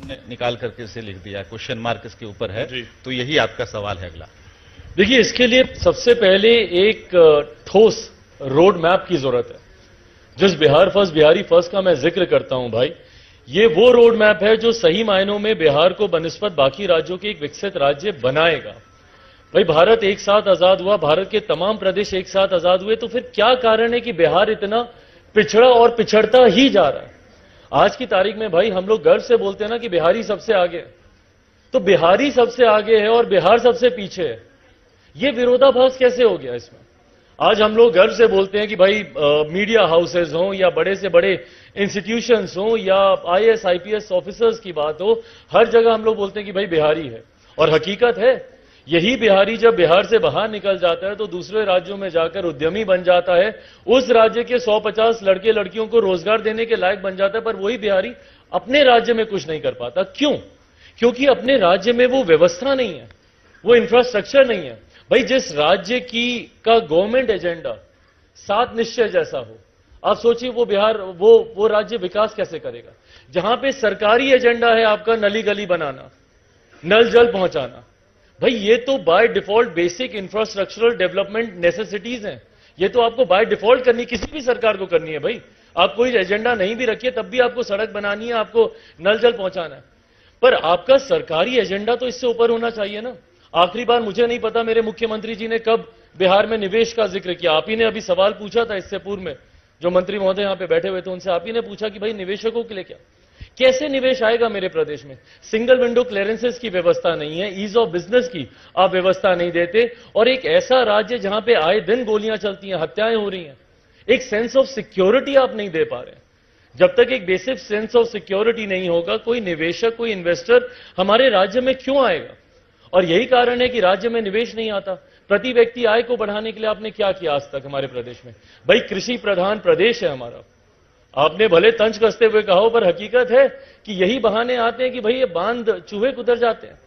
निकाल करके इसे लिख दिया, क्वेश्चन मार्क इसके ऊपर है, तो यही आपका सवाल है अगला। देखिए, इसके लिए सबसे पहले एक ठोस रोड मैप की जरूरत है। जिस बिहार फर्स्ट, बिहारी फर्स्ट का मैं जिक्र करता हूं भाई, ये वो रोड मैप है जो सही मायनों में बिहार को बनिस्बत बाकी राज्यों के एक विकसित राज्य बनाएगा। भाई, भारत एक साथ आजाद हुआ, भारत के तमाम प्रदेश एक साथ आजाद हुए, तो फिर क्या कारण है कि बिहार इतना पिछड़ा और पिछड़ता ही जा रहा है? आज की तारीख में भाई हम लोग गर्व से बोलते हैं ना कि बिहारी सबसे आगे है, तो बिहारी सबसे आगे है और बिहार सबसे पीछे है। ये विरोधाभास कैसे हो गया इसमें? आज हम लोग गर्व से बोलते हैं कि भाई मीडिया हाउसेज हों या बड़े से बड़े इंस्टीट्यूशंस हों या आईएएस आईपीएस ऑफिसर्स की बात हो, हर जगह हम लोग बोलते हैं कि भाई बिहारी है। और हकीकत है, यही बिहारी जब बिहार से बाहर निकल जाता है तो दूसरे राज्यों में जाकर उद्यमी बन जाता है, उस राज्य के 150 लड़के लड़कियों को रोजगार देने के लायक बन जाता है, पर वही बिहारी अपने राज्य में कुछ नहीं कर पाता। क्यों? क्योंकि अपने राज्य में वो व्यवस्था नहीं है, वो इंफ्रास्ट्रक्चर नहीं है। भाई, जिस राज्य का गवर्नमेंट एजेंडा 7 निश्चय जैसा हो, आप सोचिए वो बिहार, वो राज्य विकास कैसे करेगा? जहां पे सरकारी एजेंडा है आपका नली गली बनाना, नल जल पहुंचाना, भाई ये तो by default basic infrastructural development necessities हैं। ये तो आपको बाय डिफॉल्ट करनी, किसी भी सरकार को करनी है। भाई, आप कोई एजेंडा नहीं भी रखिए तब भी आपको सड़क बनानी है, आपको नल जल पहुंचाना है, पर आपका सरकारी एजेंडा तो इससे ऊपर होना चाहिए ना। आखिरी बार मुझे नहीं पता मेरे मुख्यमंत्री जी ने कब बिहार में निवेश का जिक्र किया। आप ही ने अभी सवाल पूछा था इससे पूर्व में, जो मंत्री महोदय यहां पे बैठे हुए थे उनसे आप ही ने पूछा कि भाई निवेशकों के लिए क्या, कैसे निवेश आएगा मेरे प्रदेश में? सिंगल विंडो क्लियरेंसेस की व्यवस्था नहीं है, ईज ऑफ बिजनेस की आप व्यवस्था नहीं देते, और एक ऐसा राज्य जहां पे आए दिन गोलियां चलती हैं, हत्याएं हो रही हैं, एक सेंस ऑफ सिक्योरिटी आप नहीं दे पा रहे। जब तक एक बेसिक सेंस ऑफ सिक्योरिटी नहीं होगा, कोई निवेशक, कोई इन्वेस्टर हमारे राज्य में क्यों आएगा? और यही कारण है कि राज्य में निवेश नहीं आता। प्रति व्यक्ति आय को बढ़ाने के लिए आपने क्या किया आज तक हमारे प्रदेश में? भाई, कृषि प्रधान प्रदेश है हमारा, आपने भले तंज कसते हुए कहा हो, पर हकीकत है कि यही बहाने आते हैं कि भाई ये बांध चूहे कुतर जाते हैं।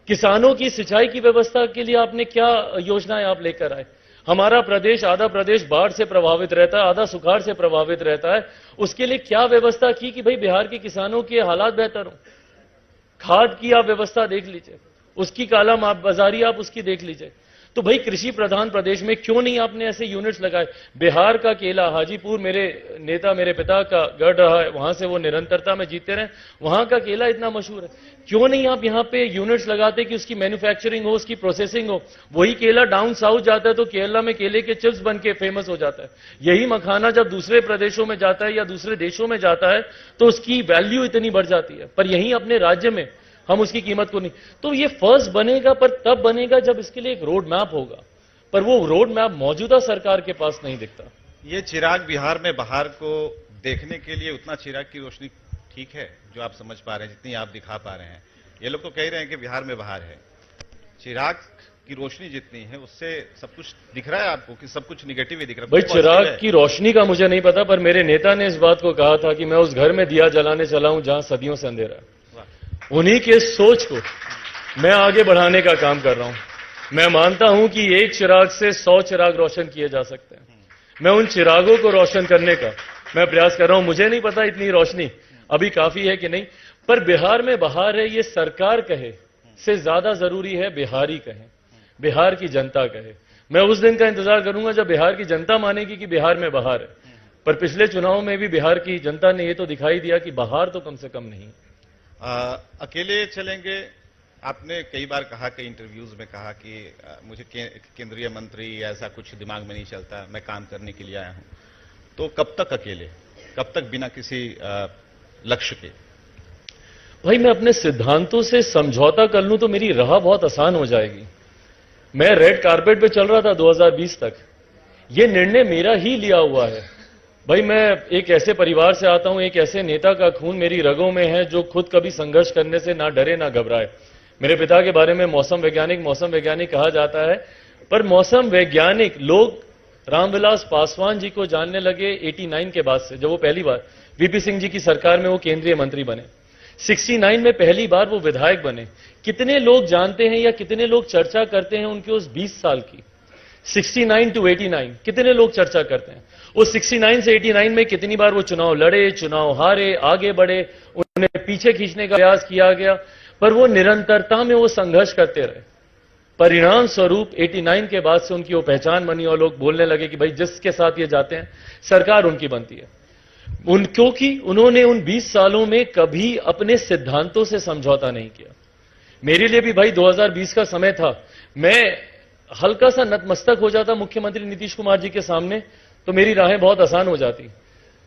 किसानों की सिंचाई की व्यवस्था के लिए आपने क्या योजनाएं आप लेकर आए? हमारा प्रदेश, आधा प्रदेश बाढ़ से प्रभावित रहता है, आधा सुखाड़ से प्रभावित रहता है, उसके लिए क्या व्यवस्था की कि भाई बिहार के किसानों के हालात बेहतर हो? खाद की आप व्यवस्था देख लीजिए, उसकी काला बाजारी आप उसकी देख लीजिए। तो भाई, कृषि प्रधान प्रदेश में क्यों नहीं आपने ऐसे यूनिट्स लगाए? बिहार का केला, हाजीपुर मेरे नेता, मेरे पिता का गढ़ रहा है, वहां से वो निरंतरता में जीते रहे, वहां का केला इतना मशहूर है। क्यों नहीं आप यहां पे यूनिट्स लगाते कि उसकी मैन्युफैक्चरिंग हो, उसकी प्रोसेसिंग हो? वही केला डाउन साउथ जाता है तो केरला में केले के चिप्स बन के फेमस हो जाता है। यही मखाना जब दूसरे प्रदेशों में जाता है या दूसरे देशों में जाता है तो उसकी वैल्यू इतनी बढ़ जाती है, पर यहीं अपने राज्य में हम उसकी कीमत को नहीं। तो ये फर्स्ट बनेगा, पर तब बनेगा जब इसके लिए एक रोड मैप होगा, पर वो रोड मैप मौजूदा सरकार के पास नहीं दिखता। ये चिराग बिहार में बाहर को देखने के लिए उतना चिराग की रोशनी ठीक है जो आप समझ पा रहे हैं, जितनी आप दिखा पा रहे हैं? ये लोग तो कह रहे हैं कि बिहार में बाहर है, चिराग की रोशनी जितनी है उससे सब कुछ दिख रहा है आपको कि सब कुछ निगेटिव ही दिख रहा है? भाई, चिराग की रोशनी का मुझे नहीं पता, पर मेरे नेता ने इस बात को कहा था कि मैं उस घर में दिया जलाने चला हूं जहां सदियों से अंधेरा है। उन्हीं के सोच को मैं आगे बढ़ाने का काम कर रहा हूं। मैं मानता हूं कि एक चिराग से 100 चिराग रोशन किए जा सकते हैं। मैं उन चिरागों को रोशन करने का मैं प्रयास कर रहा हूं। मुझे नहीं पता इतनी रोशनी अभी काफी है कि नहीं, पर बिहार में बाहर है ये सरकार कहे से ज्यादा जरूरी है बिहारी कहे, बिहार की जनता कहे। मैं उस दिन का इंतजार करूंगा जब बिहार की जनता मानेगी कि बिहार में बाहर है। पर पिछले चुनाव में भी बिहार की जनता ने ये तो दिखाई दिया कि बाहर तो कम से कम नहीं। अकेले चलेंगे? आपने कई बार कहा, कई इंटरव्यूज में कहा कि मुझे केंद्रीय मंत्री ऐसा कुछ दिमाग में नहीं चलता, मैं काम करने के लिए आया हूं। तो कब तक अकेले, कब तक बिना किसी लक्ष्य के? भाई, मैं अपने सिद्धांतों से समझौता कर लूं तो मेरी राह बहुत आसान हो जाएगी। मैं रेड कारपेट पे चल रहा था 2020 तक, यह निर्णय मेरा ही लिया हुआ है। भाई, मैं एक ऐसे परिवार से आता हूं, एक ऐसे नेता का खून मेरी रगों में है जो खुद कभी संघर्ष करने से ना डरे ना घबराए। मेरे पिता के बारे में मौसम वैज्ञानिक कहा जाता है, पर मौसम वैज्ञानिक लोग रामविलास पासवान जी को जानने लगे 89 के बाद से, जब वो पहली बार वीपी सिंह जी की सरकार में वो केंद्रीय मंत्री बने। 69 में पहली बार वो विधायक बने। कितने लोग जानते हैं या कितने लोग चर्चा करते हैं उनके उस 20 साल की, 69 टू 89 कितने लोग चर्चा करते हैं? उस 69 से 89 में कितनी बार वो चुनाव लड़े, चुनाव हारे, आगे बढ़े, उन्हें पीछे खींचने का प्रयास किया गया, पर वो निरंतरता में वो संघर्ष करते रहे। परिणाम स्वरूप 89 के बाद से उनकी वो पहचान बनी और लोग बोलने लगे कि भाई जिसके साथ ये जाते हैं सरकार उनकी बनती है। क्योंकि उन्होंने उन 20 सालों में कभी अपने सिद्धांतों से समझौता नहीं किया। मेरे लिए भी भाई 2020 का समय था, मैं हल्का सा नतमस्तक हो जाता मुख्यमंत्री नीतीश कुमार जी के सामने, तो मेरी राहें बहुत आसान हो जाती।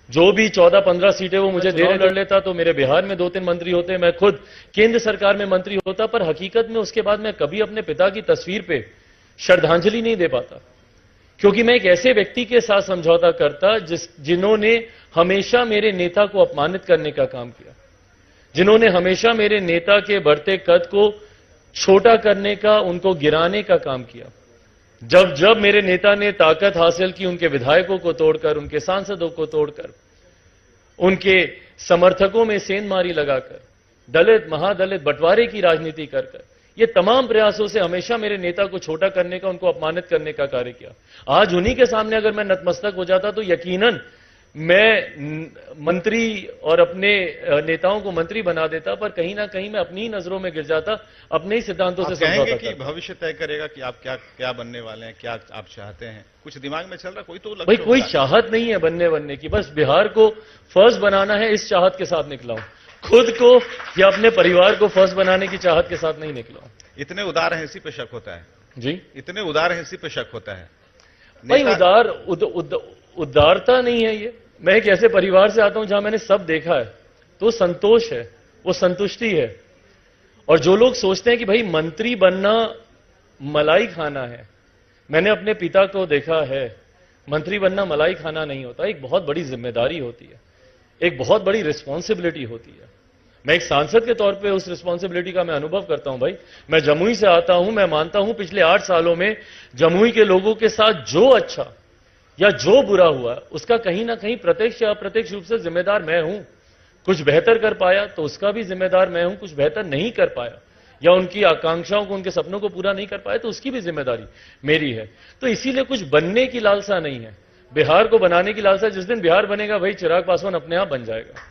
जो भी 14-15 सीटें वो मुझे दे लड़ लेता तो मेरे बिहार में 2-3 मंत्री होते, मैं खुद केंद्र सरकार में मंत्री होता, पर हकीकत में उसके बाद मैं कभी अपने पिता की तस्वीर पे श्रद्धांजलि नहीं दे पाता, क्योंकि मैं एक ऐसे व्यक्ति के साथ समझौता करता जिन्होंने हमेशा मेरे नेता को अपमानित करने का काम किया, जिन्होंने हमेशा मेरे नेता के बढ़ते कद को छोटा करने का, उनको गिराने का काम किया। जब जब मेरे नेता ने ताकत हासिल की, उनके विधायकों को तोड़कर, उनके सांसदों को तोड़कर, उनके समर्थकों में सेंधमारी लगाकर, दलित महादलित बंटवारे की राजनीति कर ये तमाम प्रयासों से हमेशा मेरे नेता को छोटा करने का, उनको अपमानित करने का कार्य किया। आज उन्हीं के सामने अगर मैं नतमस्तक हो जाता तो यकीनन मैं मंत्री और अपने नेताओं को मंत्री बना देता, पर कहीं ना कहीं मैं अपनी ही नजरों में गिर जाता, अपने ही सिद्धांतों से समझौता कहेंगे करता। कि भविष्य तय करेगा कि आप क्या बनने वाले हैं, क्या आप चाहते हैं, कुछ दिमाग में चल रहा, कोई तो भाई कोई चाहत नहीं है बनने की, बस बिहार को फर्स्ट बनाना है, इस चाहत के साथ निकला हूं। खुद को या अपने परिवार को फर्स्ट बनाने की चाहत के साथ नहीं निकला हूं। इतने उदार हैं, इसी पे शक होता है जी, इतने उदार हैं, इसी पे शक होता है भाई। उदारता नहीं है ये। मैं एक ऐसे परिवार से आता हूं जहां मैंने सब देखा है, तो संतोष है, वो संतुष्टि है। और जो लोग सोचते हैं कि भाई मंत्री बनना मलाई खाना है, मैंने अपने पिता को देखा है, मंत्री बनना मलाई खाना नहीं होता, एक बहुत बड़ी जिम्मेदारी होती है, एक बहुत बड़ी रिस्पॉन्सिबिलिटी होती है। मैं एक सांसद के तौर पे उस रिस्पॉन्सिबिलिटी का मैं अनुभव करता हूं भाई। मैं जमुई से आता हूं, मैं मानता हूं पिछले 8 सालों में जमुई के लोगों के साथ जो अच्छा या जो बुरा हुआ, उसका कहीं ना कहीं प्रत्यक्ष या अप्रत्यक्ष रूप से जिम्मेदार मैं हूं। कुछ बेहतर कर पाया तो उसका भी जिम्मेदार मैं हूं, कुछ बेहतर नहीं कर पाया या उनकी आकांक्षाओं को, उनके सपनों को पूरा नहीं कर पाया तो उसकी भी जिम्मेदारी मेरी है। तो इसीलिए कुछ बनने की लालसा नहीं है, बिहार को बनाने की लालसा। जिस दिन बिहार बनेगा भाई चिराग पासवान अपने आप बन जाएगा।